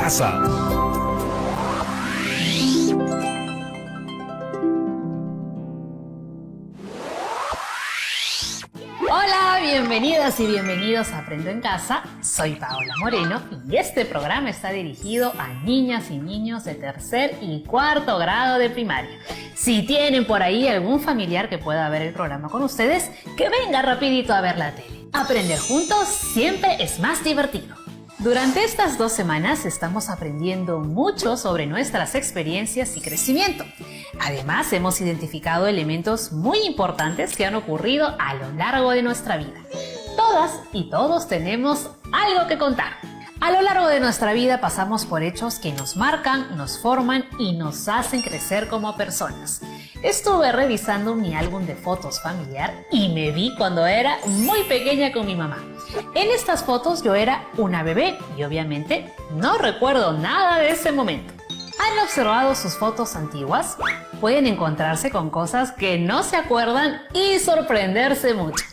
casa. Hola, bienvenidas y bienvenidos a Aprendo en Casa. Soy Paola Moreno y este programa está dirigido a niñas y niños de tercer y cuarto grado de primaria. Si tienen por ahí algún familiar que pueda ver el programa con ustedes, que venga rapidito a ver la tele. Aprender juntos siempre es más divertido. Durante estas 2 semanas estamos aprendiendo mucho sobre nuestras experiencias y crecimiento. Además, hemos identificado elementos muy importantes que han ocurrido a lo largo de nuestra vida. Todas y todos tenemos algo que contar. A lo largo de nuestra vida pasamos por hechos que nos marcan, nos forman y nos hacen crecer como personas. Estuve revisando mi álbum de fotos familiar y me vi cuando era muy pequeña con mi mamá. En estas fotos yo era una bebé y obviamente no recuerdo nada de ese momento. ¿Han observado sus fotos antiguas? Pueden encontrarse con cosas que no se acuerdan y sorprenderse mucho.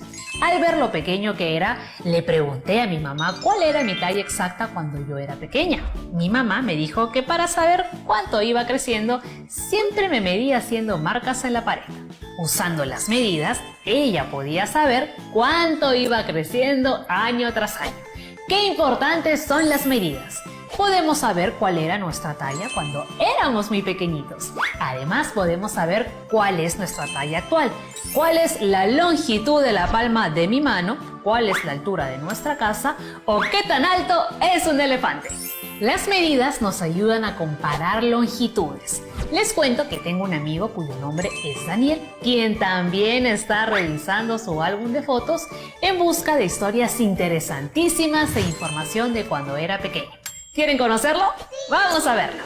Al ver lo pequeño que era, le pregunté a mi mamá cuál era mi talla exacta cuando yo era pequeña. Mi mamá me dijo que para saber cuánto iba creciendo, siempre me medía haciendo marcas en la pared. Usando las medidas, ella podía saber cuánto iba creciendo año tras año. ¡Qué importantes son las medidas! Podemos saber cuál era nuestra talla cuando éramos muy pequeñitos. Además, podemos saber cuál es nuestra talla actual, cuál es la longitud de la palma de mi mano, cuál es la altura de nuestra casa o qué tan alto es un elefante. Las medidas nos ayudan a comparar longitudes. Les cuento que tengo un amigo cuyo nombre es Daniel, quien también está revisando su álbum de fotos en busca de historias interesantísimas e información de cuando era pequeño. ¿Quieren conocerlo? ¡Vamos a verlo!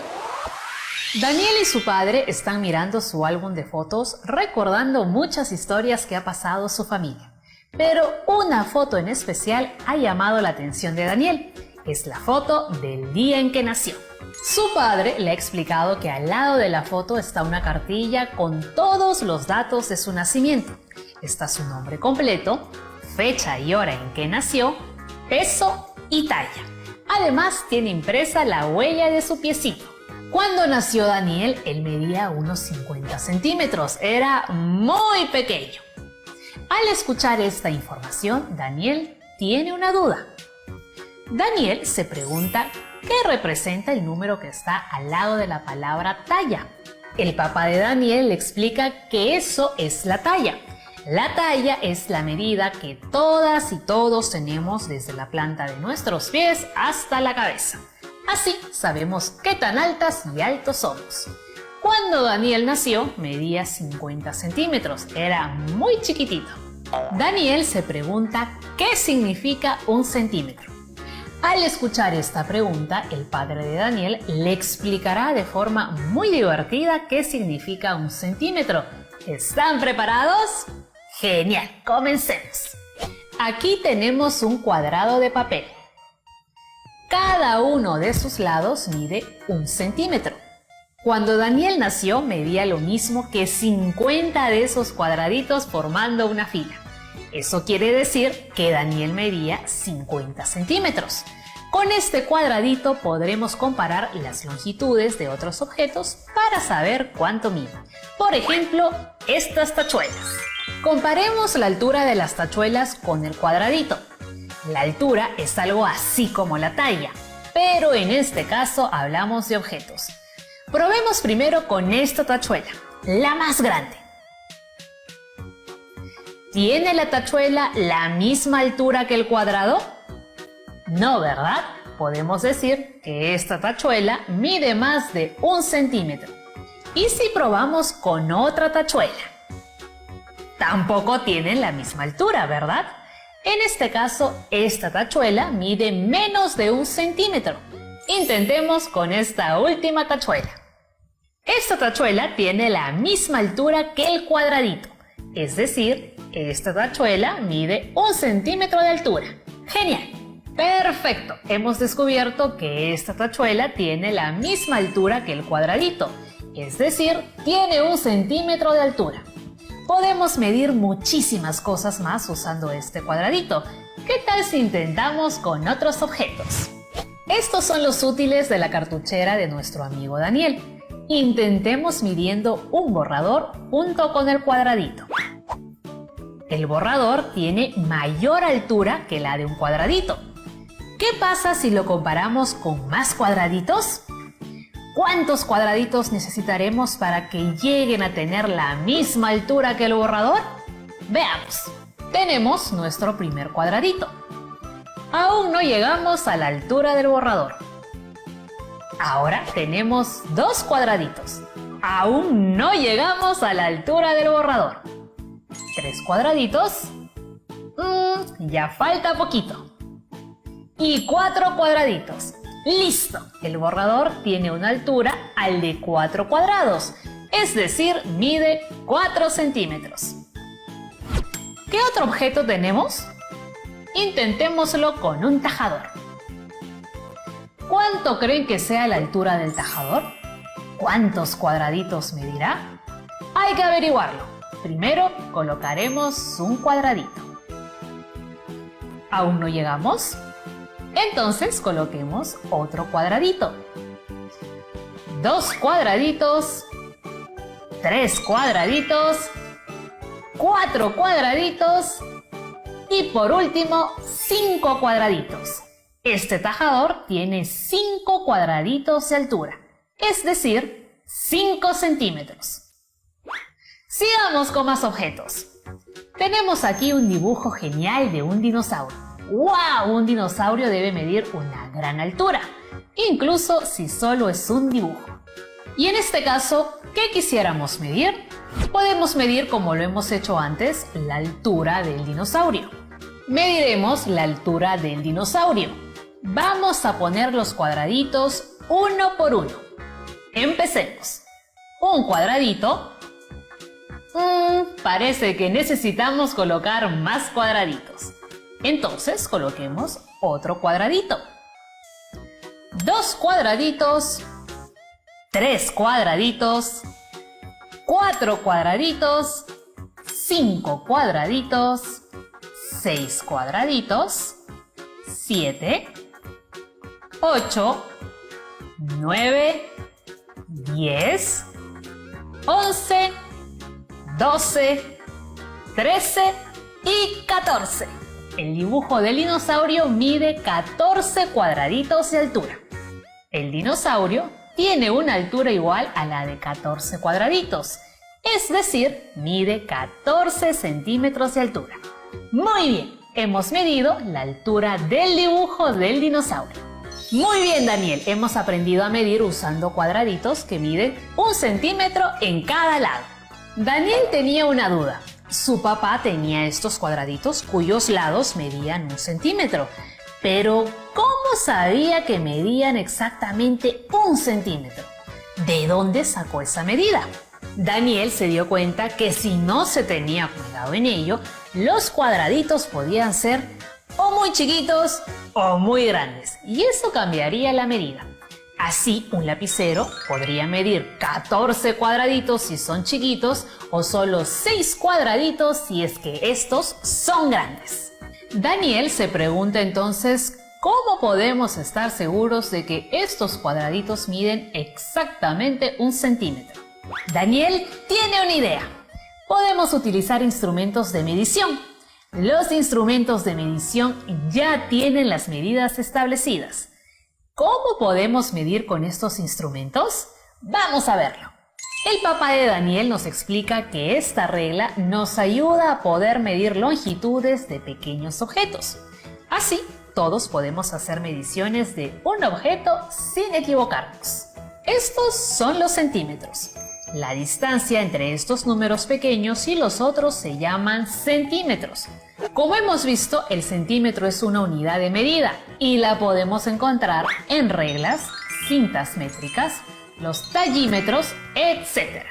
Daniel y su padre están mirando su álbum de fotos, recordando muchas historias que ha pasado su familia. Pero una foto en especial ha llamado la atención de Daniel. Es la foto del día en que nació. Su padre le ha explicado que al lado de la foto está una cartilla con todos los datos de su nacimiento. Está su nombre completo, fecha y hora en que nació, peso y talla. Además, tiene impresa la huella de su piecito. Cuando nació Daniel, él medía unos 50 centímetros. Era muy pequeño. Al escuchar esta información, Daniel tiene una duda. Daniel se pregunta qué representa el número que está al lado de la palabra talla. El papá de Daniel le explica que eso es la talla. La talla es la medida que todas y todos tenemos desde la planta de nuestros pies hasta la cabeza. Así sabemos qué tan altas y altos somos. Cuando Daniel nació, medía 50 centímetros. Era muy chiquitito. Daniel se pregunta qué significa un centímetro. Al escuchar esta pregunta, el padre de Daniel le explicará de forma muy divertida qué significa un centímetro. ¿Están preparados? ¡Genial! ¡Comencemos! Aquí tenemos un cuadrado de papel. Cada uno de sus lados mide 1 centímetro. Cuando Daniel nació, medía lo mismo que 50 de esos cuadraditos formando una fila. Eso quiere decir que Daniel medía 50 centímetros. Con este cuadradito podremos comparar las longitudes de otros objetos para saber cuánto mide. Por ejemplo, estas tachuelas. Comparemos la altura de las tachuelas con el cuadradito. La altura es algo así como la talla, pero en este caso hablamos de objetos. Probemos primero con esta tachuela, la más grande. ¿Tiene la tachuela la misma altura que el cuadrado? No, ¿verdad? Podemos decir que esta tachuela mide más de 1 centímetro. ¿Y si probamos con otra tachuela? Tampoco tienen la misma altura, ¿verdad? En este caso, esta tachuela mide menos de 1 centímetro. Intentemos con esta última tachuela. Esta tachuela tiene la misma altura que el cuadradito, es decir, esta tachuela mide 1 centímetro de altura. ¡Genial! ¡Perfecto! Hemos descubierto que esta tachuela tiene la misma altura que el cuadradito, es decir, tiene 1 centímetro de altura. Podemos medir muchísimas cosas más usando este cuadradito. ¿Qué tal si intentamos con otros objetos? Estos son los útiles de la cartuchera de nuestro amigo Daniel. Intentemos midiendo un borrador junto con el cuadradito. El borrador tiene mayor altura que la de un cuadradito. ¿Qué pasa si lo comparamos con más cuadraditos? ¿Cuántos cuadraditos necesitaremos para que lleguen a tener la misma altura que el borrador? Veamos. Tenemos nuestro primer cuadradito. Aún no llegamos a la altura del borrador. Ahora tenemos dos cuadraditos. Aún no llegamos a la altura del borrador. Tres cuadraditos. Ya falta poquito. Y cuatro cuadraditos. ¡Listo! El borrador tiene una altura al de 4 cuadrados, es decir, mide 4 centímetros. ¿Qué otro objeto tenemos? Intentémoslo con un tajador. ¿Cuánto creen que sea la altura del tajador? ¿Cuántos cuadraditos medirá? Hay que averiguarlo. Primero colocaremos un cuadradito. ¿Aún no llegamos? Entonces coloquemos otro cuadradito. 2 cuadraditos. 3 cuadraditos. 4 cuadraditos. Y por último, 5 cuadraditos. Este tajador tiene 5 cuadraditos de altura, es decir, 5 centímetros. Sigamos con más objetos. Tenemos aquí un dibujo genial de un dinosaurio. ¡Wow! Un dinosaurio debe medir una gran altura, incluso si solo es un dibujo. Y en este caso, ¿qué quisiéramos medir? Podemos medir, como lo hemos hecho antes, la altura del dinosaurio. Mediremos la altura del dinosaurio. Vamos a poner los cuadraditos uno por uno. Empecemos. Un cuadradito. Parece que necesitamos colocar más cuadraditos. Entonces coloquemos otro cuadradito. 2 cuadraditos. 3 cuadraditos. 4 cuadraditos. 5 cuadraditos. 6 cuadraditos. 7. 8. 9. 10. 11. 12. 13 y 14. El dibujo del dinosaurio mide 14 cuadraditos de altura. El dinosaurio tiene una altura igual a la de 14 cuadraditos, es decir, mide 14 centímetros de altura. Muy bien, hemos medido la altura del dibujo del dinosaurio. Muy bien, Daniel, hemos aprendido a medir usando cuadraditos que miden 1 centímetro en cada lado. Daniel tenía una duda. Su papá tenía estos cuadraditos cuyos lados medían 1 centímetro. Pero, ¿cómo sabía que medían exactamente 1 centímetro? ¿De dónde sacó esa medida? Daniel se dio cuenta que si no se tenía cuidado en ello, los cuadraditos podían ser o muy chiquitos o muy grandes, y eso cambiaría la medida. Así, un lapicero podría medir 14 cuadraditos si son chiquitos o solo 6 cuadraditos si es que estos son grandes. Daniel se pregunta entonces, ¿cómo podemos estar seguros de que estos cuadraditos miden exactamente 1 centímetro? Daniel tiene una idea. Podemos utilizar instrumentos de medición. Los instrumentos de medición ya tienen las medidas establecidas. ¿Cómo podemos medir con estos instrumentos? Vamos a verlo. El papá de Daniel nos explica que esta regla nos ayuda a poder medir longitudes de pequeños objetos. Así, todos podemos hacer mediciones de un objeto sin equivocarnos. Estos son los centímetros. La distancia entre estos números pequeños y los otros se llaman centímetros. Como hemos visto, el centímetro es una unidad de medida y la podemos encontrar en reglas, cintas métricas, los tallímetros, etc.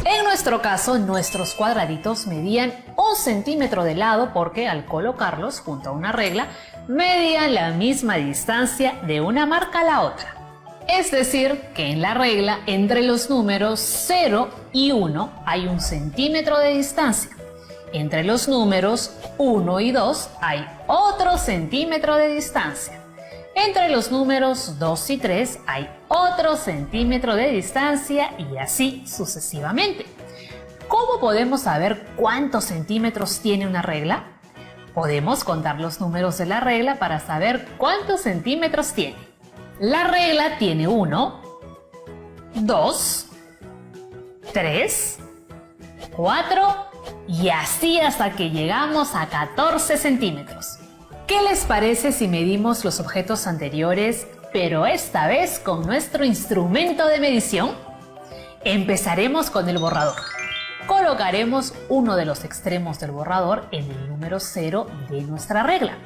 En nuestro caso, nuestros cuadraditos medían 1 centímetro de lado porque al colocarlos junto a una regla, medían la misma distancia de una marca a la otra. Es decir, que en la regla, entre los números 0 y 1 hay 1 centímetro de distancia. Entre los números 1 y 2 hay otro centímetro de distancia. Entre los números 2 y 3 hay otro centímetro de distancia y así sucesivamente. ¿Cómo podemos saber cuántos centímetros tiene una regla? Podemos contar los números de la regla para saber cuántos centímetros tiene. La regla tiene 1, 2, 3, 4 y así hasta que llegamos a 14 centímetros. ¿Qué les parece si medimos los objetos anteriores, pero esta vez con nuestro instrumento de medición? Empezaremos con el borrador. Colocaremos uno de los extremos del borrador en el número 0 de nuestra regla.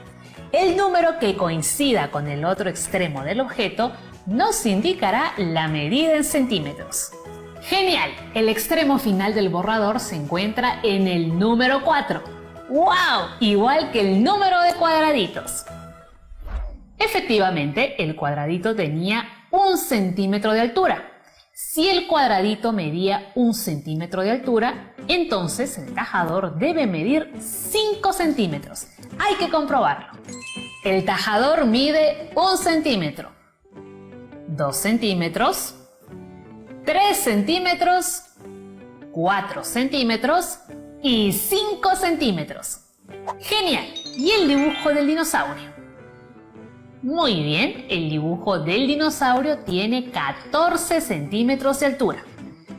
El número que coincida con el otro extremo del objeto nos indicará la medida en centímetros. ¡Genial! El extremo final del borrador se encuentra en el número 4. ¡Wow! Igual que el número de cuadraditos. Efectivamente, el cuadradito tenía 1 centímetro de altura. Si el cuadradito medía 1 centímetro de altura, entonces el tajador debe medir 5 centímetros. Hay que comprobarlo. El tajador mide 1 centímetro, 2 centímetros, 3 centímetros, 4 centímetros y 5 centímetros. ¡Genial! ¿Y el dibujo del dinosaurio? Muy bien, el dibujo del dinosaurio tiene 14 centímetros de altura.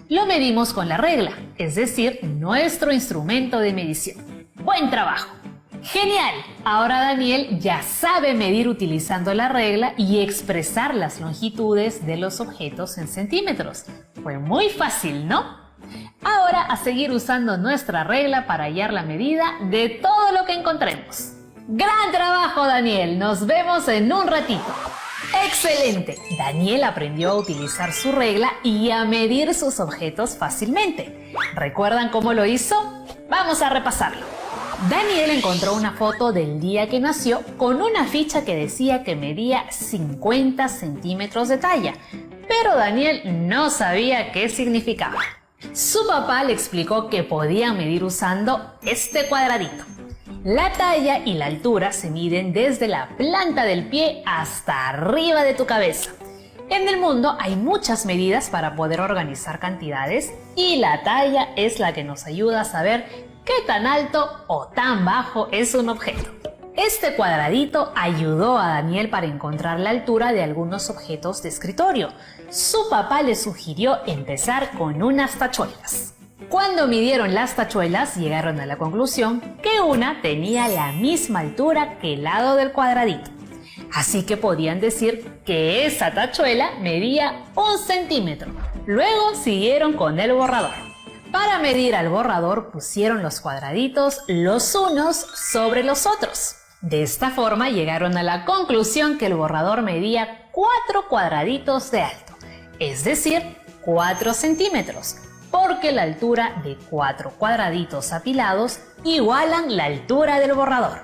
Lo medimos con la regla, es decir, nuestro instrumento de medición. ¡Buen trabajo! ¡Genial! Ahora Daniel ya sabe medir utilizando la regla y expresar las longitudes de los objetos en centímetros. Fue muy fácil, ¿no? Ahora a seguir usando nuestra regla para hallar la medida de todo lo que encontremos. ¡Gran trabajo, Daniel! Nos vemos en un ratito. ¡Excelente! Daniel aprendió a utilizar su regla y a medir sus objetos fácilmente. ¿Recuerdan cómo lo hizo? Vamos a repasarlo. Daniel encontró una foto del día que nació con una ficha que decía que medía 50 centímetros de talla, pero Daniel no sabía qué significaba. Su papá le explicó que podía medir usando este cuadradito. La talla y la altura se miden desde la planta del pie hasta arriba de tu cabeza. En el mundo hay muchas medidas para poder organizar cantidades y la talla es la que nos ayuda a saber qué tan alto o tan bajo es un objeto. Este cuadradito ayudó a Daniel para encontrar la altura de algunos objetos de escritorio. Su papá le sugirió empezar con unas tachuelas. Cuando midieron las tachuelas, llegaron a la conclusión que una tenía la misma altura que el lado del cuadradito. Así que podían decir que esa tachuela medía 1 centímetro. Luego siguieron con el borrador. Para medir al borrador pusieron los cuadraditos los unos sobre los otros. De esta forma llegaron a la conclusión que el borrador medía 4 cuadraditos de alto, es decir, 4 centímetros, porque la altura de 4 cuadraditos apilados igualan la altura del borrador.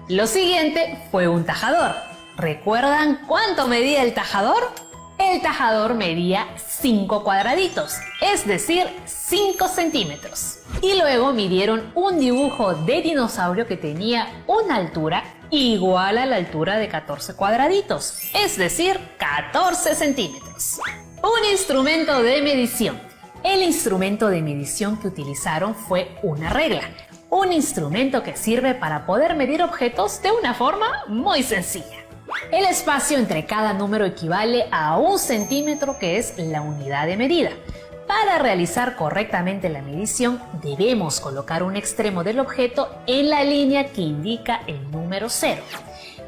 Lo siguiente fue un tajador. ¿Recuerdan cuánto medía el tajador? El tajador medía 5 cuadraditos, es decir, 5 centímetros. Y luego midieron un dibujo de dinosaurio que tenía una altura igual a la altura de 14 cuadraditos, es decir, 14 centímetros. Un instrumento de medición. El instrumento de medición que utilizaron fue una regla, un instrumento que sirve para poder medir objetos de una forma muy sencilla. El espacio entre cada número equivale a 1 centímetro, que es la unidad de medida. Para realizar correctamente la medición, debemos colocar un extremo del objeto en la línea que indica el número 0.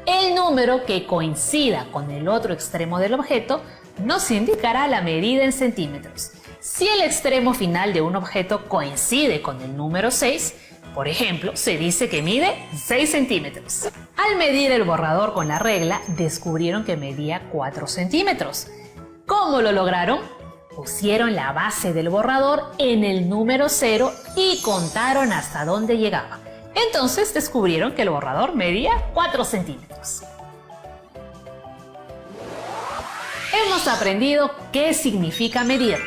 El número que coincida con el otro extremo del objeto nos indicará la medida en centímetros. Si el extremo final de un objeto coincide con el número 6, por ejemplo, se dice que mide 6 centímetros. Al medir el borrador con la regla, descubrieron que medía 4 centímetros. ¿Cómo lo lograron? Pusieron la base del borrador en el número 0 y contaron hasta dónde llegaba. Entonces descubrieron que el borrador medía 4 centímetros. Hemos aprendido qué significa medir,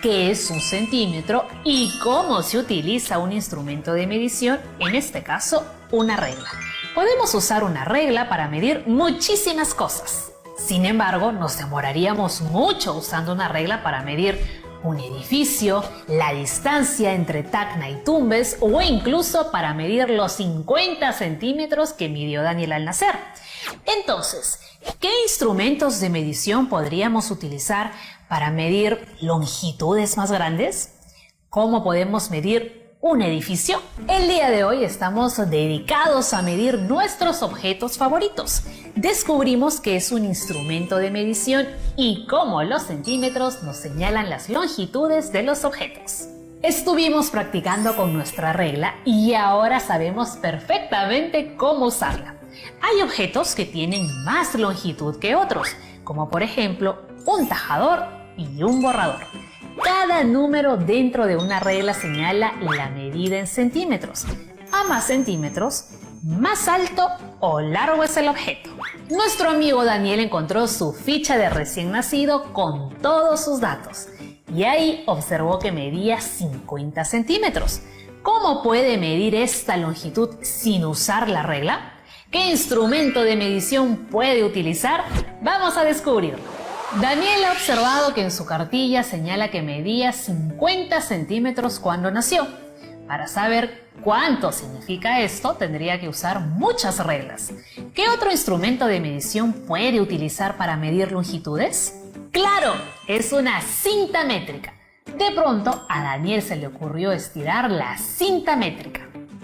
qué es un centímetro y cómo se utiliza un instrumento de medición, en este caso una regla. Podemos usar una regla para medir muchísimas cosas. Sin embargo, nos demoraríamos mucho usando una regla para medir un edificio, la distancia entre Tacna y Tumbes o incluso para medir los 50 centímetros que midió Daniel al nacer. Entonces, ¿qué instrumentos de medición podríamos utilizar para medir longitudes más grandes? ¿Cómo podemos medir un edificio? El día de hoy estamos dedicados a medir nuestros objetos favoritos. Descubrimos que es un instrumento de medición y cómo los centímetros nos señalan las longitudes de los objetos. Estuvimos practicando con nuestra regla y ahora sabemos perfectamente cómo usarla. Hay objetos que tienen más longitud que otros, como por ejemplo un tajador y un borrador. Cada número dentro de una regla señala la medida en centímetros. A más centímetros, más alto o largo es el objeto. Nuestro amigo Daniel encontró su ficha de recién nacido con todos sus datos y ahí observó que medía 50 centímetros. ¿Cómo puede medir esta longitud sin usar la regla? ¿Qué instrumento de medición puede utilizar? Vamos a descubrirlo. Daniel ha observado que en su cartilla señala que medía 50 centímetros cuando nació. Para saber cuánto significa esto, tendría que usar muchas reglas. ¿Qué otro instrumento de medición puede utilizar para medir longitudes? ¡Claro! Es una cinta métrica. De pronto, a Daniel se le ocurrió estirar la cinta métrica.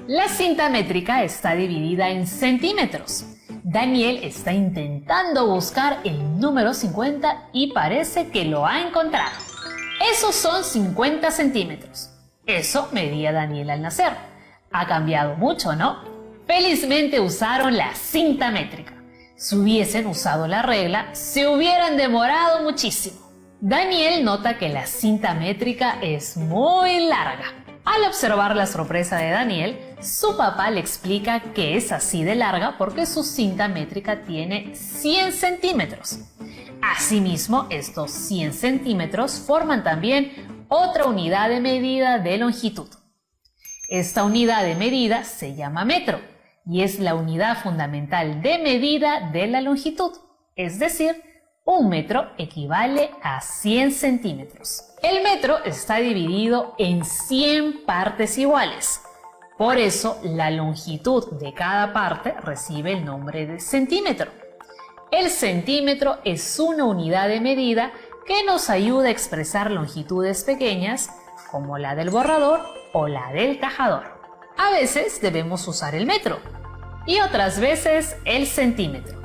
La cinta métrica está dividida en centímetros. Daniel está intentando buscar el número 50 y parece que lo ha encontrado. Esos son 50 centímetros. Eso medía Daniel al nacer. Ha cambiado mucho, ¿no? Felizmente usaron la cinta métrica. Si hubiesen usado la regla, se hubieran demorado muchísimo. Daniel nota que la cinta métrica es muy larga. Al observar la sorpresa de Daniel, su papá le explica que es así de larga porque su cinta métrica tiene 100 centímetros. Asimismo, estos 100 centímetros forman también otra unidad de medida de longitud. Esta unidad de medida se llama metro y es la unidad fundamental de medida de la longitud, es decir, un metro equivale a 100 centímetros. El metro está dividido en 100 partes iguales. Por eso, la longitud de cada parte recibe el nombre de centímetro. El centímetro es una unidad de medida que nos ayuda a expresar longitudes pequeñas, como la del borrador o la del tajador. A veces debemos usar el metro y otras veces el centímetro.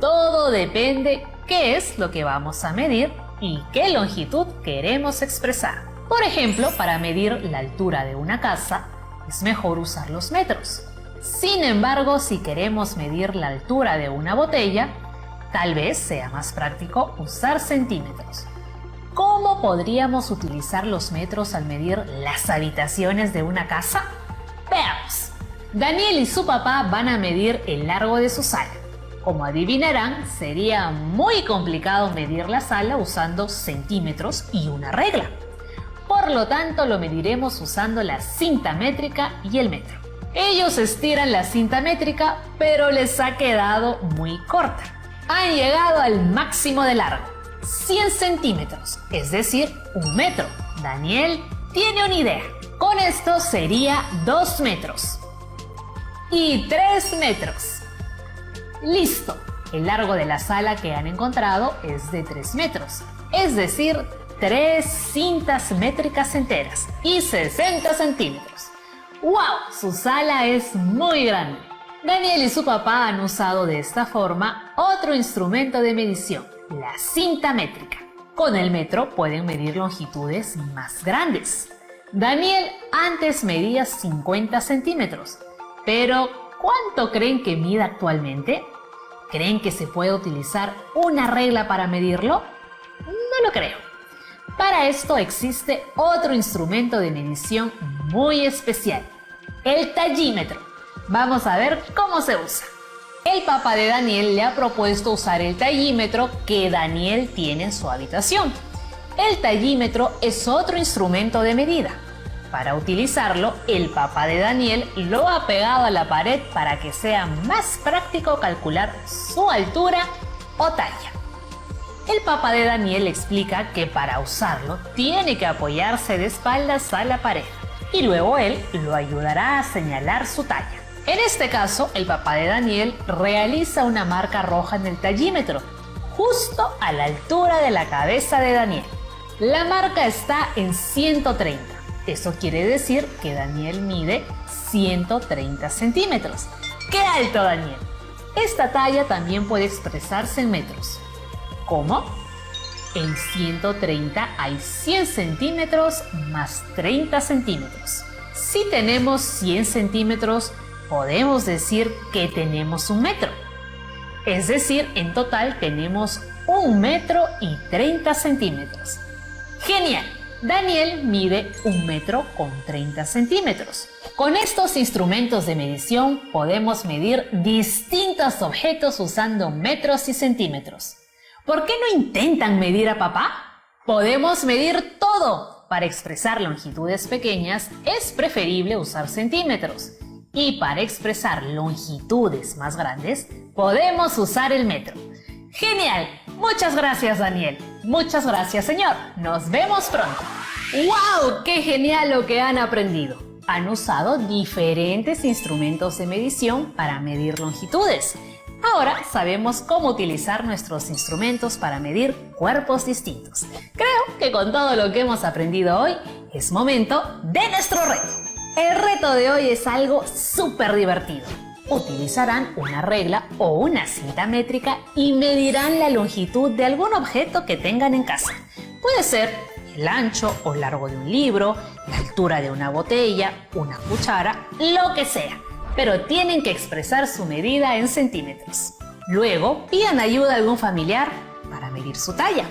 Todo depende qué es lo que vamos a medir y qué longitud queremos expresar. Por ejemplo, para medir la altura de una casa, es mejor usar los metros. Sin embargo, si queremos medir la altura de una botella, tal vez sea más práctico usar centímetros. ¿Cómo podríamos utilizar los metros al medir las habitaciones de una casa? Veamos. Daniel y su papá van a medir el largo de su sala. Como adivinarán, sería muy complicado medir la sala usando centímetros y una regla. Por lo tanto, lo mediremos usando la cinta métrica y el metro. Ellos estiran la cinta métrica, pero les ha quedado muy corta. Han llegado al máximo de largo, 100 centímetros, es decir, un metro. Daniel tiene una idea. Con esto sería 2 metros y 3 metros. ¡Listo! El largo de la sala que han encontrado es de 3 metros, es decir, 3 cintas métricas enteras y 60 centímetros. ¡Wow! Su sala es muy grande. Daniel y su papá han usado de esta forma otro instrumento de medición, la cinta métrica. Con el metro pueden medir longitudes más grandes. Daniel antes medía 50 centímetros, pero ¿cuánto creen que mide actualmente? ¿Creen que se puede utilizar una regla para medirlo? No lo creo. Para esto existe otro instrumento de medición muy especial, el tallímetro. Vamos a ver cómo se usa. El papá de Daniel le ha propuesto usar el tallímetro que Daniel tiene en su habitación. El tallímetro es otro instrumento de medida. Para utilizarlo, el papá de Daniel lo ha pegado a la pared para que sea más práctico calcular su altura o talla. El papá de Daniel explica que para usarlo tiene que apoyarse de espaldas a la pared y luego él lo ayudará a señalar su talla. En este caso, el papá de Daniel realiza una marca roja en el tallímetro, justo a la altura de la cabeza de Daniel. La marca está en 130. Eso quiere decir que Daniel mide 130 centímetros. ¡Qué alto, Daniel! Esta talla también puede expresarse en metros. ¿Cómo? En 130 hay 100 centímetros más 30 centímetros. Si tenemos 100 centímetros, podemos decir que tenemos 1 metro. Es decir, en total tenemos 1 metro y 30 centímetros. ¡Genial! Daniel mide 1 metro con 30 centímetros. Con estos instrumentos de medición podemos medir distintos objetos usando metros y centímetros. ¿Por qué no intentan medir a papá? Podemos medir todo. Para expresar longitudes pequeñas es preferible usar centímetros. Y para expresar longitudes más grandes podemos usar el metro. ¡Genial! Muchas gracias, Daniel. Muchas gracias, señor. Nos vemos pronto. ¡Wow! ¡Qué genial lo que han aprendido! Han usado diferentes instrumentos de medición para medir longitudes. Ahora sabemos cómo utilizar nuestros instrumentos para medir cuerpos distintos. Creo que con todo lo que hemos aprendido hoy, es momento de nuestro reto. El reto de hoy es algo súper divertido. Utilizarán una regla o una cinta métrica y medirán la longitud de algún objeto que tengan en casa. Puede ser el ancho o largo de un libro, la altura de una botella, una cuchara, lo que sea. Pero tienen que expresar su medida en centímetros. Luego, pidan ayuda a algún familiar para medir su talla.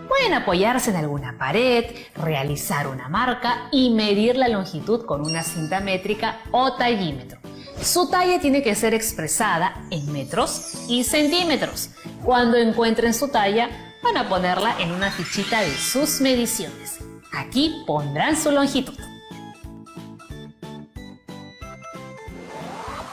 Pueden apoyarse en alguna pared, realizar una marca y medir la longitud con una cinta métrica o tallímetro. Su talla tiene que ser expresada en metros y centímetros. Cuando encuentren su talla, van a ponerla en una fichita de sus mediciones. Aquí pondrán su longitud.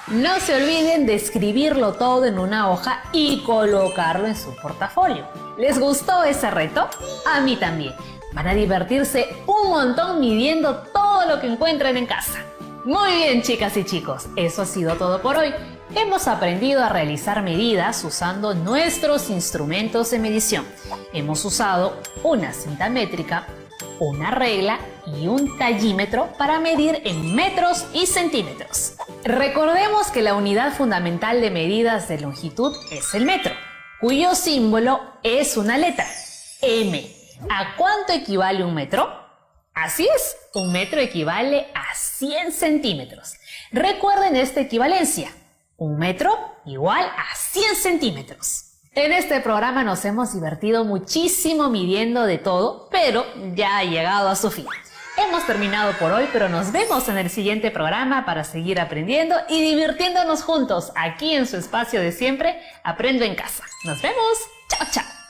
No se olviden de escribirlo todo en una hoja y colocarlo en su portafolio. ¿Les gustó ese reto? A mí también. Van a divertirse un montón midiendo todo lo que encuentren en casa. Muy bien, chicas y chicos, eso ha sido todo por hoy. Hemos aprendido a realizar medidas usando nuestros instrumentos de medición. Hemos usado una cinta métrica, una regla y un tallímetro para medir en metros y centímetros. Recordemos que la unidad fundamental de medidas de longitud es el metro, cuyo símbolo es una letra, M. ¿A cuánto equivale un metro? Así es, un metro equivale a 100 centímetros. Recuerden esta equivalencia, un metro igual a 100 centímetros. En este programa nos hemos divertido muchísimo midiendo de todo, pero ya ha llegado a su fin. Hemos terminado por hoy, pero nos vemos en el siguiente programa para seguir aprendiendo y divirtiéndonos juntos aquí en su espacio de siempre, Aprendo en Casa. Nos vemos. Chao, chao.